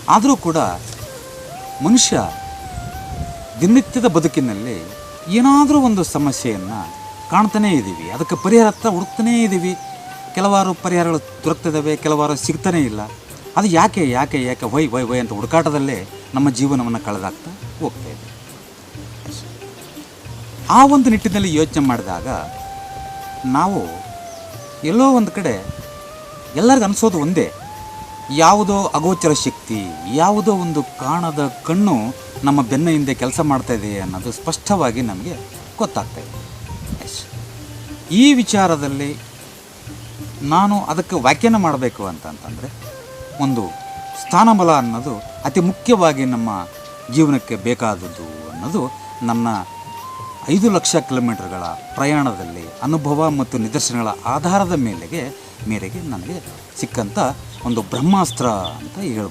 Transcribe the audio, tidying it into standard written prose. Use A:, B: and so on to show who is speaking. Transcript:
A: ಆದರೂ ಕೂಡ ಮನುಷ್ಯ ದಿನನಿತ್ಯದ ಬದುಕಿನಲ್ಲಿ ಏನಾದರೂ ಒಂದು ಸಮಸ್ಯೆಯನ್ನು ಕಾಣ್ತಾನೇ ಇದ್ದೀವಿ, ಅದಕ್ಕೆ ಪರಿಹಾರ ಹುಡುಕ್ತಾನೇ ಇದ್ದೀವಿ. ಕೆಲವಾರು ಪರಿಹಾರಗಳು ದೊರಕ್ತಿದ್ದಾವೆ, ಕೆಲವಾರು ಸಿಗ್ತಾನೇ ಇಲ್ಲ. ಅದು ಯಾಕೆ ಯಾಕೆ ಯಾಕೆ ವೈ ವೈ ವೈ ಅಂತ ಹುಡುಕಾಟದಲ್ಲೇ ನಮ್ಮ ಜೀವನವನ್ನು ಕಳೆದಾಗ್ತಾ ಹೋಗ್ತಾ ಇದೆ. ಆ ಒಂದು ನಿಟ್ಟಿನಲ್ಲಿ ಯೋಚನೆ ಮಾಡಿದಾಗ ನಾವು ಎಲ್ಲೋ ಒಂದು ಕಡೆ ಎಲ್ಲರಿಗೂ ಅನಿಸೋದು ಒಂದೇ, ಯಾವುದೋ ಅಗೋಚರ ಶಕ್ತಿ, ಯಾವುದೋ ಒಂದು ಕಾಣದ ಕಣ್ಣು ನಮ್ಮ ಬೆನ್ನ ಹಿಂದೆ ಕೆಲಸ ಮಾಡ್ತಾಯಿದೆ ಅನ್ನೋದು ಸ್ಪಷ್ಟವಾಗಿ ನಮಗೆ ಗೊತ್ತಾಗ್ತಾಯಿದೆ. ಈ ವಿಚಾರದಲ್ಲಿ ನಾನು ಅದಕ್ಕೆ ವ್ಯಾಖ್ಯಾನ ಮಾಡಬೇಕು ಅಂತಂದರೆ ಒಂದು ಸ್ಥಾನಬಲ ಅನ್ನೋದು ಅತಿ ಮುಖ್ಯವಾಗಿ ನಮ್ಮ ಜೀವನಕ್ಕೆ ಬೇಕಾದದ್ದು ಅನ್ನೋದು ನನ್ನ 5 ಲಕ್ಷ ಕಿಲೋಮೀಟರ್ಗಳ ಪ್ರಯಾಣದಲ್ಲಿ ಅನುಭವ ಮತ್ತು ನಿದರ್ಶನಗಳ ಆಧಾರದ ಮೇರೆಗೆ ನನಗೆ ಸಿಕ್ಕಂಥ ಒಂದು ಬ್ರಹ್ಮಾಸ್ತ್ರ ಅಂತ ಹೇಳ್ಬೋದು.